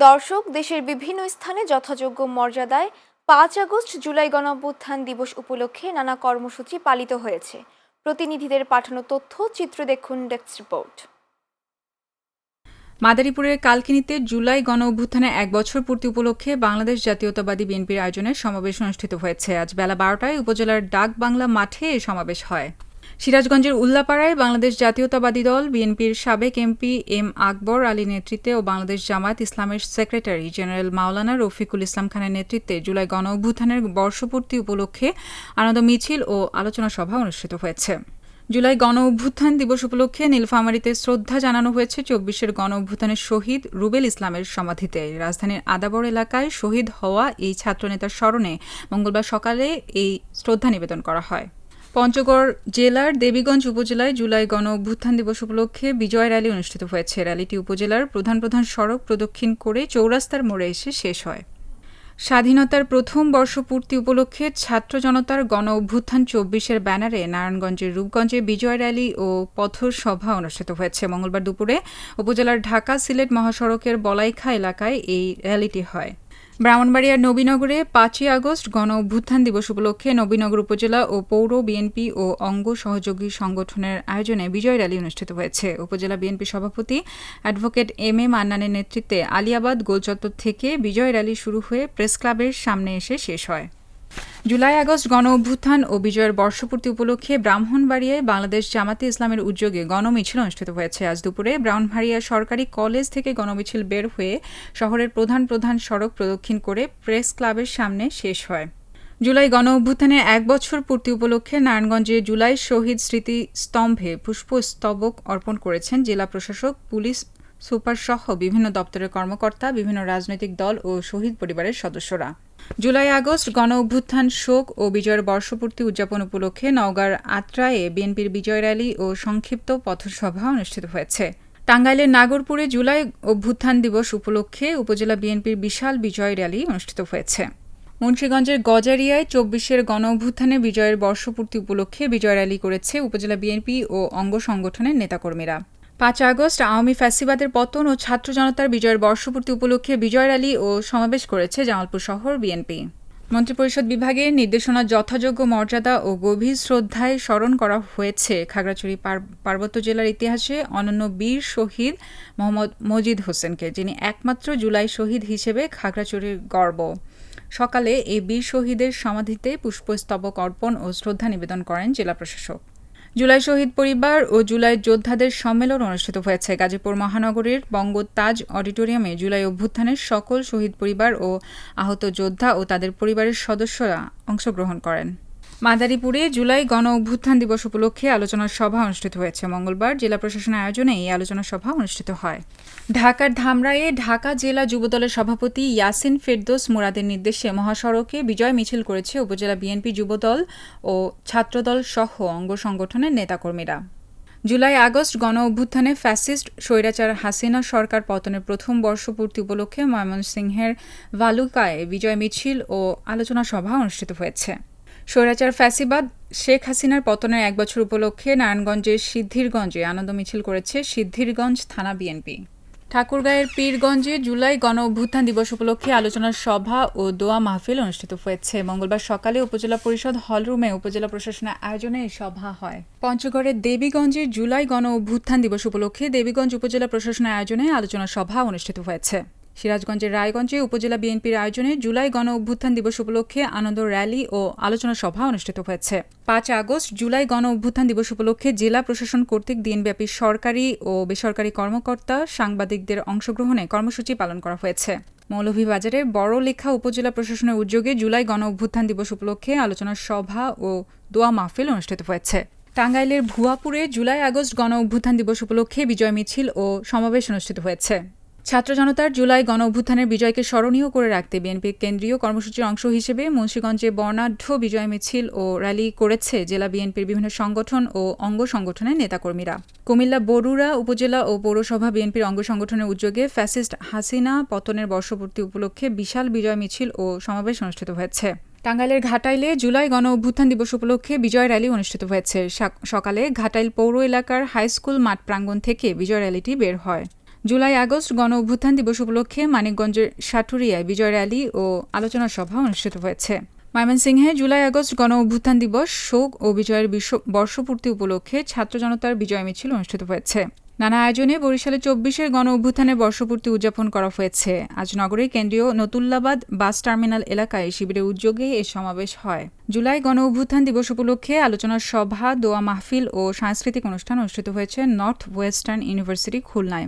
দর্শক, দেশের বিভিন্ন স্থানে যথাযোগ্য মর্যাদায় ৫ আগস্ট জুলাই গণঅভ্যুত্থান দিবস উপলক্ষে নানা কর্মসূচি পালিত হয়েছে। প্রতিনিধিদের পাঠানো তথ্য চিত্র দেখুন ডেস্ক রিপোর্ট। মাদারীপুরের কালকিনিতে জুলাই গণঅভ্যুত্থানের ১ বছর পূর্তি উপলক্ষে বাংলাদেশ জাতীয়তাবাদী বিএনপির আয়োজনে সমাবেশ অনুষ্ঠিত হয়েছে। আজ বেলা ১২টায় উপজেলার ডাক বাংলা মাঠে এই সমাবেশ হয়। সিরাজগঞ্জের উল্লাপাড়ায় বাংলাদেশ জাতীয়তাবাদী দল বিএনপির সাবেক এমপি এম আকবর আলীর নেতৃত্বে ও বাংলাদেশ জামায়াত ইসলামের সেক্রেটারি জেনারেল মাওলানা রফিকুল ইসলাম খানের নেতৃত্বে জুলাই গণঅভ্যুত্থানের বর্ষপূর্তি উপলক্ষে আনন্দ মিছিল ও আলোচনা সভা অনুষ্ঠিত হয়েছে। জুলাই গণঅভ্যুত্থান দিবস উপলক্ষে নীলফামারীতে শ্রদ্ধা জানানো হয়েছে ২৪-এর গণঅভ্যুত্থানের শহীদ রুবেল ইসলামের সমাধিতে। রাজধানীর আদাবর এলাকায় শহীদ হওয়া এই ছাত্রনেতার স্মরণে মঙ্গলবার সকালে এই শ্রদ্ধা নিবেদন করা হয়। পঞ্চগড় জেলার দেবীগঞ্জ উপজেলায় জুলাই গণঅভ্যুত্থান দিবস উপলক্ষে বিজয় র্যালি অনুষ্ঠিত হয়েছে। র্যালিটি উপজেলার প্রধান প্রধান সড়ক প্রদক্ষিণ করে চৌরাস্তার মোড়ে এসে শেষ হয়। স্বাধীনতার প্রথম বর্ষপূর্তি উপলক্ষে ছাত্র জনতার গণ অভ্যুত্থান ২৪-এর ব্যানারে নারায়ণগঞ্জের রূপগঞ্জে বিজয় র্যালি ও পথসভা অনুষ্ঠিত হয়েছে। মঙ্গলবার দুপুরে উপজেলার ঢাকা সিলেট মহাসড়কের বলাইখা এলাকায় এই র্যালিটি হয়। ব্রাহ্মণবাড়িয়ার নবীনগরে ৫ই আগস্ট গণ অভ্যুত্থান দিবস উপলক্ষে নবীনগর উপজেলা ও পৌর বিএনপি ও অঙ্গ সহযোগী সংগঠনের আয়োজনে বিজয় র্যালি অনুষ্ঠিত হয়েছে। উপজেলা বিএনপি সভাপতি অ্যাডভোকেট এম এ মান্নানের নেতৃত্বে আলিয়াবাদ গোলচত্বর থেকে বিজয় র্যালি শুরু হয়ে প্রেস ক্লাবের সামনে এসে শেষ হয়। জুলাই আগস্ট গণ অভ্যুত্থান ও বিজয়ের বর্ষপূর্তি উপলক্ষে ব্রাহ্মণবাড়িয়ায় বাংলাদেশ জামাতে ইসলামের উদ্যোগে গণমিছিল অনুষ্ঠিত হয়েছে। আজ দুপুরে ব্রাহ্মণবাড়িয়া সরকারি কলেজ থেকে গণমিছিল বের হয়ে শহরের প্রধান প্রধান সড়ক প্রদক্ষিণ করে প্রেস ক্লাবের সামনে শেষ হয়। জুলাই গণ অভ্যুত্থানের ১ বছর পূর্তি উপলক্ষে নারায়ণগঞ্জে জুলাই শহীদ স্মৃতি স্তম্ভে পুষ্পস্তবক অর্পণ করেছেন জেলা প্রশাসক, পুলিশ সুপার সহ বিভিন্ন দপ্তরের কর্মকর্তা, বিভিন্ন রাজনৈতিক দল ও শহীদ পরিবারের সদস্যরা। জুলাই আগস্ট গণ অভ্যুত্থান শোক ও বিজয়ের বর্ষপূর্তি উদযাপন উপলক্ষে নওগাঁর আত্রায়ে বিএনপির বিজয় র্যালি ও সংক্ষিপ্ত পথসভা অনুষ্ঠিত হয়েছে। টাঙ্গাইলের নাগরপুরে জুলাই অভ্যুত্থান দিবস উপলক্ষে উপজেলা বিএনপির বিশাল বিজয় র্যালি অনুষ্ঠিত হয়েছে। মুন্সিগঞ্জের গজারিয়ায় ২৪-এর গণ অভ্যুত্থানে বিজয়ের বর্ষপূর্তি উপলক্ষে বিজয় র্যালি করেছে উপজেলা বিএনপি ও অঙ্গ সংগঠনের নেতাকর্মীরা। ৫ আগস্ট আওয়ামী ফ্যাসিবাদের পতন ও ছাত্র জনতার বিজয়ের বর্ষপূর্তি উপলক্ষে বিজয় র্যালি ও সমাবেশ করেছে জামালপুর শহর বিএনপি। মন্ত্রিপরিষদ বিভাগের নির্দেশনা যথাযোগ্য মর্যাদা ও গভীর শ্রদ্ধায় স্মরণ করা হয়েছে খাগড়াছড়ি পার্বত্য জেলার ইতিহাসে অনন্য বীর শহীদ মোহাম্মদ মজিদ হোসেনকে, যিনি একমাত্র জুলাই শহীদ হিসেবে খাগড়াছড়ির গর্ব। সকালে এই বীর শহীদের সমাধিতে পুষ্পস্তবক অর্পণ ও শ্রদ্ধা নিবেদন করেন জেলা প্রশাসক। জুলাই শহীদ পরিবার ও জুলাই যোদ্ধাদের সম্মেলন অনুষ্ঠিত হয়েছে। গাজীপুর মহানগরীর বঙ্গতাজ অডিটোরিয়ামে জুলাই অভ্যুত্থানের সকল শহীদ পরিবার ও আহত যোদ্ধা ও তাদের পরিবারের সদস্যরা অংশগ্রহণ করেন। মাদারীপুরে জুলাই গণ অভ্যুত্থান দিবস উপলক্ষে আলোচনা সভা অনুষ্ঠিত হয়েছে। মঙ্গলবার জেলা প্রশাসনের আয়োজনে এই আলোচনা সভা অনুষ্ঠিত হয়। ঢাকার ধামরাইয়ে ঢাকা জেলা যুবদলের সভাপতি ইয়াসিন ফেরদৌস মুরাদের নির্দেশে মহাসড়কে বিজয় মিছিল করেছে উপজেলা বিএনপি যুবদল ও ছাত্রদল সহ অঙ্গ সংগঠনের নেতাকর্মীরা। জুলাই আগস্ট গণ অভ্যুত্থানে ফ্যাসিস্ট স্বৈরাচার হাসিনা সরকার পতনের প্রথম বর্ষপূর্তি উপলক্ষে ময়মনসিংহের ভালুকায় বিজয় মিছিল ও আলোচনা সভা অনুষ্ঠিত হয়েছে। স্বৈরাচার ফ্যাসিবাদ শেখ হাসিনার পতনের ১ বছর উপলক্ষে নারায়ণগঞ্জের সিদ্ধিরগঞ্জে আনন্দ মিছিল করেছে সিদ্ধিরগঞ্জ থানা বিএনপি। ঠাকুরগাঁয়ের পীরগঞ্জে জুলাই গণ অভ্যুত্থান দিবস উপলক্ষে আলোচনা সভা ও দোয়া মাহফিল অনুষ্ঠিত হয়েছে। মঙ্গলবার সকালে উপজেলা পরিষদ হলরুমে উপজেলা প্রশাসনের আয়োজনে এই সভা হয়। পঞ্চগড়ের দেবীগঞ্জে জুলাই গণ অভ্যুত্থান দিবস উপলক্ষে দেবীগঞ্জ উপজেলা প্রশাসনের আয়োজনে আলোচনা সভা অনুষ্ঠিত হয়েছে। সিরাজগঞ্জের রায়গঞ্জে উপজেলা বিএনপির আয়োজনে জুলাই গণ অভ্যুত্থান দিবস উপলক্ষে আনন্দ র্যালি ও আলোচনা সভা অনুষ্ঠিত হয়েছে। ৫ আগস্ট জুলাই গণ অভ্যুত্থান দিবস উপলক্ষে জেলা প্রশাসন কর্তৃক দিনব্যাপী সরকারি ও বেসরকারি কর্মকর্তা, সাংবাদিকদের অংশগ্রহণে কর্মসূচি পালন করা হয়েছে। মৌলভীবাজারের বড়লেখা উপজেলা প্রশাসনের উদ্যোগে জুলাই গণ অভ্যুত্থান দিবস উপলক্ষে আলোচনা সভা ও দোয়া মাহফিল অনুষ্ঠিত হয়েছে। টাঙ্গাইলের ভুয়াপুরে জুলাই আগস্ট গণ অভ্যুত্থান দিবস উপলক্ষে বিজয় মিছিল ও সমাবেশ অনুষ্ঠিত হয়েছে। ছাত্র জনতার জুলাই গণ অভ্যুত্থানের বিজয়কে স্মরণীয় করে রাখতে বিএনপির কেন্দ্রীয় কর্মসূচির অংশ হিসেবে মুন্সিগঞ্জে বর্ণাঢ্য বিজয় মিছিল ও র্যালি করেছে জেলা বিএনপির বিভিন্ন সংগঠন ও অঙ্গ সংগঠনের নেতাকর্মীরা। কুমিল্লা বরুড়া উপজেলা ও পৌরসভা বিএনপির অঙ্গ সংগঠনের উদ্যোগে ফ্যাসিস্ট হাসিনা পতনের বর্ষপূর্তি উপলক্ষে বিশাল বিজয় মিছিল ও সমাবেশ অনুষ্ঠিত হয়েছে। টাঙ্গাইলের ঘাটাইলে জুলাই গণ অভ্যুত্থান দিবস উপলক্ষে বিজয় র্যালি অনুষ্ঠিত হয়েছে। সকালে ঘাটাইল পৌর এলাকার হাইস্কুল মাঠ প্রাঙ্গণ থেকে বিজয় র্যালিটি বের হয়। জুলাই আগস্ট গণ অভ্যুত্থান দিবস উপলক্ষে মানিকগঞ্জের সাটুরিয়ায় বিজয় র্যালি ও আলোচনা সভা অনুষ্ঠিত হয়েছে। ময়মনসিংহে জুলাই আগস্ট গণ অভ্যুত্থান দিবস শোক ও বিজয়ের বর্ষপূর্তি উপলক্ষে ছাত্র জনতার বিজয় মিছিল অনুষ্ঠিত হয়েছে। নানা আয়োজনে বরিশালে 24-এর গণ অভ্যুত্থানের বর্ষপূর্তি উদযাপন করা হয়েছে। আজ নগরের কেন্দ্রীয় নতুল্লাবাদ বাস টার্মিনাল এলাকায় শিবিরের উদ্যোগে এ সমাবেশ হয়। জুলাই গণ অভ্যুত্থান দিবস উপলক্ষে আলোচনার সভা, দোয়া মাহফিল ও সাংস্কৃতিক অনুষ্ঠান অনুষ্ঠিত হয়েছে নর্থ ওয়েস্টার্ন ইউনিভার্সিটি খুলনায়।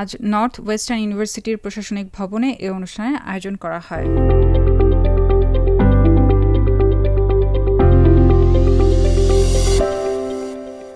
আজ নর্থ ওয়েস্টার্ন ইউনিভার্সিটির প্রশাসনিক ভবনে এ অনুষ্ঠানের আয়োজন করা হয়।